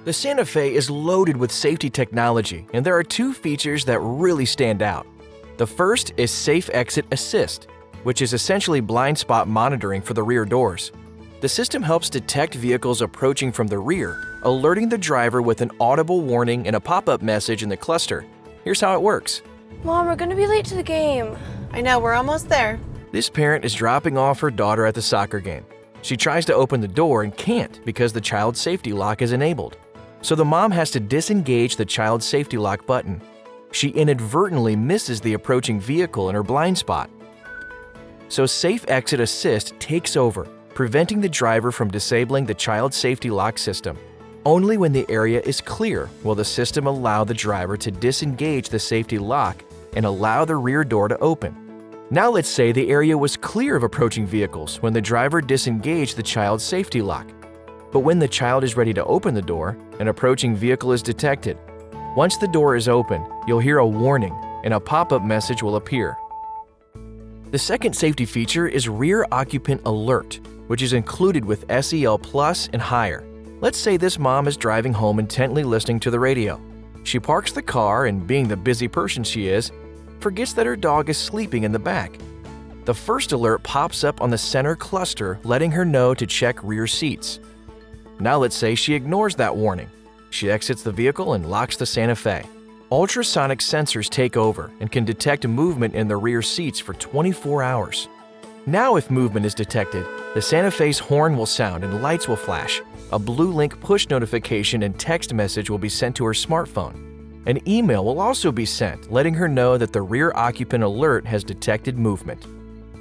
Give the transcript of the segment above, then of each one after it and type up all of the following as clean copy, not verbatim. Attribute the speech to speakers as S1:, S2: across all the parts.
S1: The Santa Fe is loaded with safety technology, and there are two features that really stand out. The first is Safe Exit Assist, which is essentially blind spot monitoring for the rear doors. The system helps detect vehicles approaching from the rear, alerting the driver with an audible warning and a pop-up message in the cluster. Here's how it works.
S2: Mom, we're gonna be late to the game.
S3: I know, we're almost there.
S1: This parent is dropping off her daughter at the soccer game. She tries to open the door and can't because the child safety lock is enabled. So the mom has to disengage the child safety lock button. She inadvertently misses the approaching vehicle in her blind spot. So Safe Exit Assist takes over, preventing the driver from disabling the child safety lock system. Only when the area is clear will the system allow the driver to disengage the safety lock and allow the rear door to open. Now let's say the area was clear of approaching vehicles when the driver disengaged the child's safety lock. But when the child is ready to open the door, an approaching vehicle is detected. Once the door is open, you'll hear a warning and a pop-up message will appear. The second safety feature is Rear Occupant Alert, which is included with SEL Plus and higher. Let's say this mom is driving home intently listening to the radio. She parks the car and, being the busy person she is, forgets that her dog is sleeping in the back. The first alert pops up on the center cluster, letting her know to check rear seats. Now let's say she ignores that warning. She exits the vehicle and locks the Santa Fe. Ultrasonic sensors take over and can detect movement in the rear seats for 24 hours. Now if movement is detected, the Santa Fe's horn will sound and lights will flash. A blue link push notification and text message will be sent to her smartphone. An email will also be sent, letting her know that the Rear Occupant Alert has detected movement.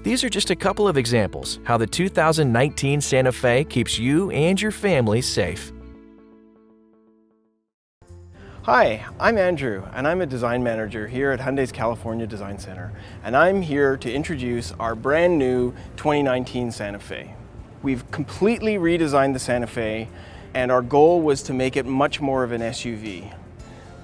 S1: These are just a couple of examples how the 2019 Santa Fe keeps you and your family safe.
S4: Hi, I'm Andrew, and I'm a design manager here at Hyundai's California Design Center, and I'm here to introduce our brand new 2019 Santa Fe. We've completely redesigned the Santa Fe, and our goal was to make it much more of an SUV.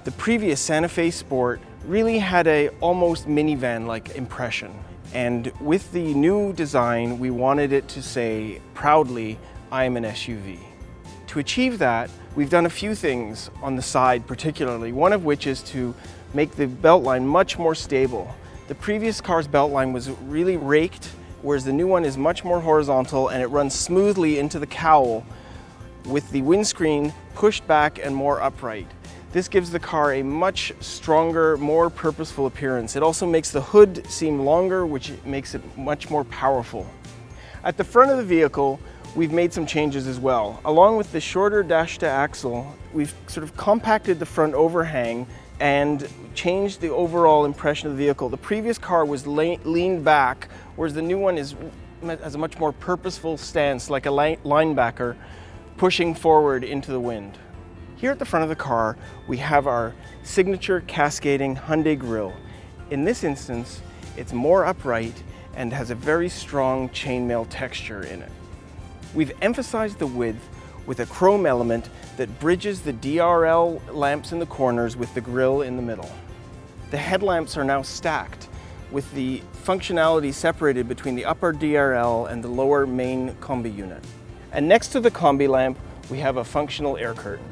S4: The previous Santa Fe Sport really had a almost minivan-like impression. And with the new design, we wanted it to say proudly, "I'm an SUV." To achieve that, we've done a few things on the side particularly, one of which is to make the beltline much more stable. The previous car's beltline was really raked, whereas the new one is much more horizontal and it runs smoothly into the cowl with the windscreen pushed back and more upright. This gives the car a much stronger, more purposeful appearance. It also makes the hood seem longer, which makes it much more powerful. At the front of the vehicle, we've made some changes as well. Along with the shorter dash to axle, we've sort of compacted the front overhang and changed the overall impression of the vehicle. The previous car was leaned back, whereas the new one has a much more purposeful stance, like a linebacker, pushing forward into the wind. Here at the front of the car, we have our signature cascading Hyundai grille. In this instance, it's more upright and has a very strong chainmail texture in it. We've emphasized the width with a chrome element that bridges the DRL lamps in the corners with the grille in the middle. The headlamps are now stacked with the functionality separated between the upper DRL and the lower main combi unit. And next to the combi lamp, we have a functional air curtain.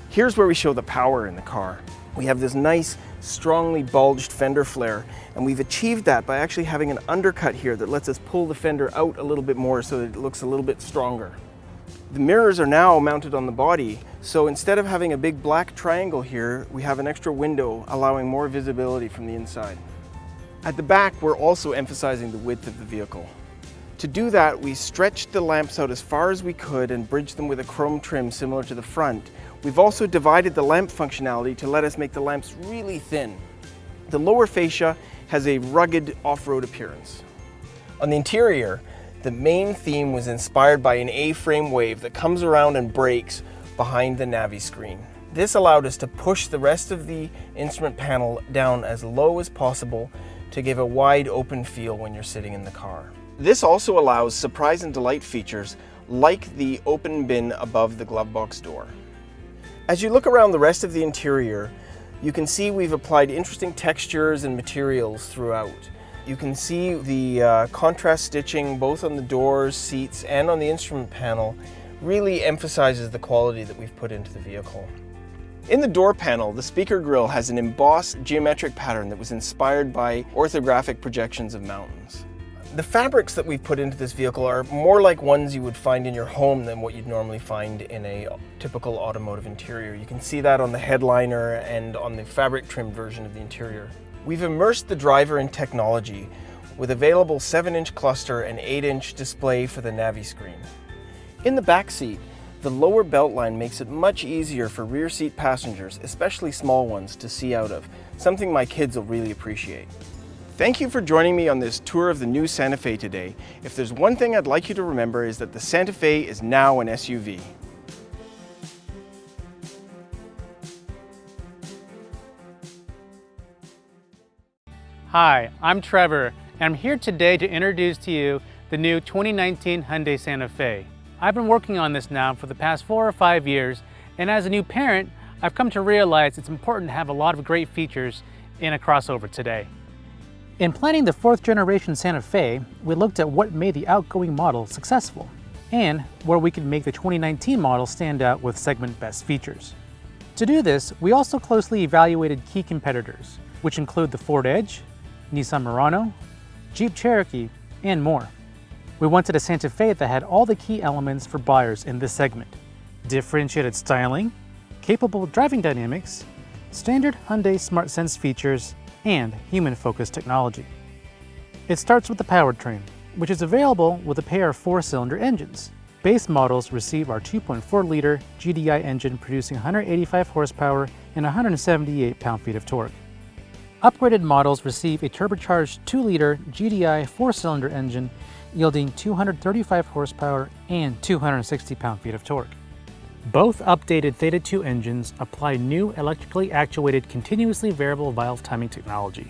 S4: Here's where we show the power in the car. We have this nice, strongly bulged fender flare, and we've achieved that by actually having an undercut here that lets us pull the fender out a little bit more so that it looks a little bit stronger. The mirrors are now mounted on the body, so instead of having a big black triangle here, we have an extra window allowing more visibility from the inside. At the back, we're also emphasizing the width of the vehicle. To do that, we stretched the lamps out as far as we could and bridged them with a chrome trim similar to the front. We've also divided the lamp functionality to let us make the lamps really thin. The lower fascia has a rugged off-road appearance. On the interior, the main theme was inspired by an A-frame wave that comes around and breaks behind the Navi screen. This allowed us to push the rest of the instrument panel down as low as possible to give a wide open feel when you're sitting in the car. This also allows surprise and delight features like the open bin above the glove box door. As you look around the rest of the interior, you can see we've applied interesting textures and materials throughout. You can see the contrast stitching both on the doors, seats, and on the instrument panel really emphasizes the quality that we've put into the vehicle. In the door panel, the speaker grille has an embossed geometric pattern that was inspired by orthographic projections of mountains. The fabrics that we've put into this vehicle are more like ones you would find in your home than what you'd normally find in a typical automotive interior. You can see that on the headliner and on the fabric trimmed version of the interior. We've immersed the driver in technology with available 7-inch cluster and 8-inch display for the Navi screen. In the back seat, the lower belt line makes it much easier for rear seat passengers, especially small ones, to see out of, something my kids will really appreciate. Thank you for joining me on this tour of the new Santa Fe today. If there's one thing I'd like you to remember is that the Santa Fe is now an SUV.
S3: Hi, I'm Trevor, and I'm here today to introduce to you the new 2019 Hyundai Santa Fe. I've been working on this now for the past 4 or 5 years, and as a new parent, I've come to realize it's important to have a lot of great features in a crossover today. In planning the 4th generation Santa Fe, we looked at what made the outgoing model successful, and where we could make the 2019 model stand out with segment best features. To do this, we also closely evaluated key competitors, which include the Ford Edge, Nissan Murano, Jeep Cherokee, and more. We wanted a Santa Fe that had all the key elements for buyers in this segment: differentiated styling, capable driving dynamics, standard Hyundai SmartSense features, and human-focused technology. It starts with the powertrain, which is available with a pair of 4-cylinder engines. Base models receive our 2.4-liter GDI engine producing 185 horsepower and 178 pound-feet of torque. Upgraded models receive a turbocharged 2-liter GDI 4-cylinder engine yielding 235 horsepower and 260 pound-feet of torque. Both updated Theta 2 engines apply new electrically actuated continuously variable valve timing technology,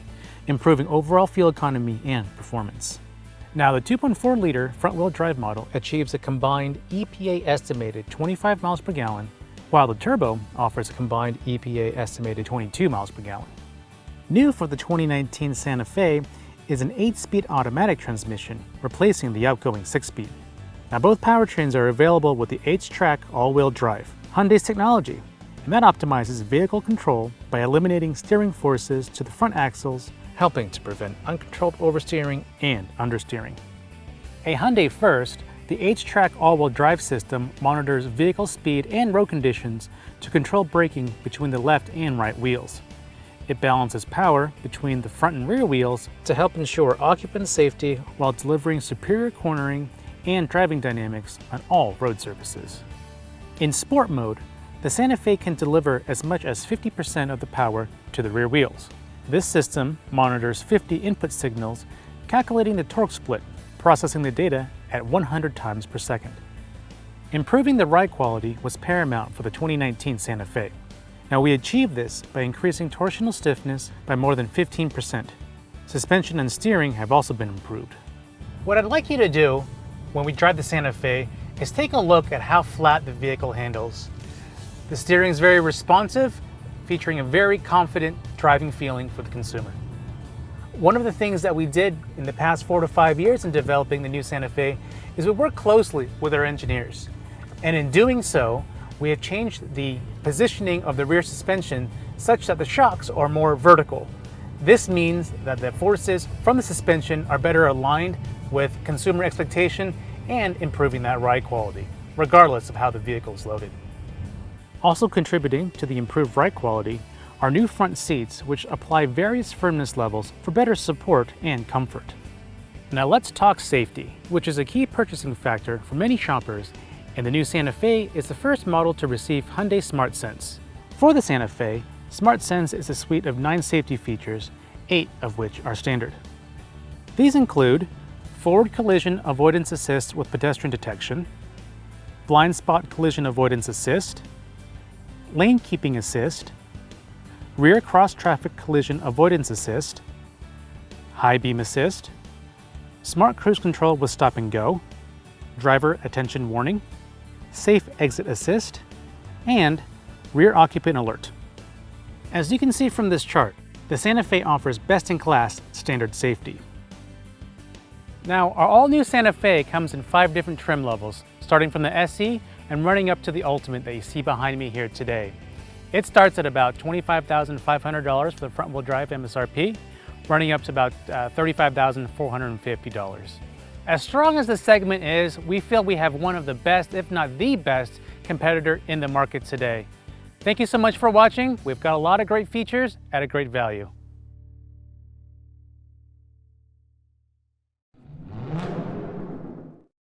S3: improving overall fuel economy and performance. Now, the 2.4-liter front-wheel drive model achieves a combined EPA estimated 25 miles per gallon, while the turbo offers a combined EPA estimated 22 miles per gallon. New for the 2019 Santa Fe is an 8-speed automatic transmission, replacing the outgoing 6-speed. Now, both powertrains are available with the HTRAC all-wheel drive, Hyundai's technology, and that optimizes vehicle control by eliminating steering forces to the front axles, helping to prevent uncontrolled oversteering and understeering. A Hyundai first, the HTRAC all-wheel drive system monitors vehicle speed and road conditions to control braking between the left and right wheels. It balances power between the front and rear wheels to help ensure occupant safety while delivering superior cornering and driving dynamics on all road surfaces. In sport mode, the Santa Fe can deliver as much as 50% of the power to the rear wheels. This system monitors 50 input signals, calculating the torque split, processing the data at 100 times per second. Improving the ride quality was paramount for the 2019 Santa Fe. Now, we achieved this by increasing torsional stiffness by more than 15%. Suspension and steering have also been improved. What I'd like you to do when we drive the Santa Fe is take a look at how flat the vehicle handles. The steering is very responsive, featuring a very confident driving feeling for the consumer. One of the things that we did in the past 4 to 5 years in developing the new Santa Fe is we worked closely with our engineers. And in doing so, we have changed the positioning of the rear suspension such that the shocks are more vertical. This means that the forces from the suspension are better aligned with consumer expectation and improving that ride quality, regardless of how the vehicle is loaded. Also contributing to the improved ride quality are new front seats, which apply various firmness levels for better support and comfort. Now let's talk safety, which is a key purchasing factor for many shoppers, and the new Santa Fe is the first model to receive Hyundai SmartSense. For the Santa Fe, SmartSense is a suite of 9 safety features, 8 of which are standard. These include forward collision avoidance assist with pedestrian detection, blind spot collision avoidance assist, lane keeping assist, rear cross traffic collision avoidance assist, high beam assist, smart cruise control with stop and go, driver attention warning, safe exit assist, and rear occupant alert. As you can see from this chart, the Santa Fe offers best-in-class standard safety. Now, our all-new Santa Fe comes in 5 different trim levels, starting from the SE and running up to the Ultimate that you see behind me here today. It starts at about $25,500 for the front-wheel drive MSRP, running up to about $35,450. As strong as the segment is, we feel we have one of the best, if not the best, competitor in the market today. Thank you so much for watching. We've got a lot of great features at a great value.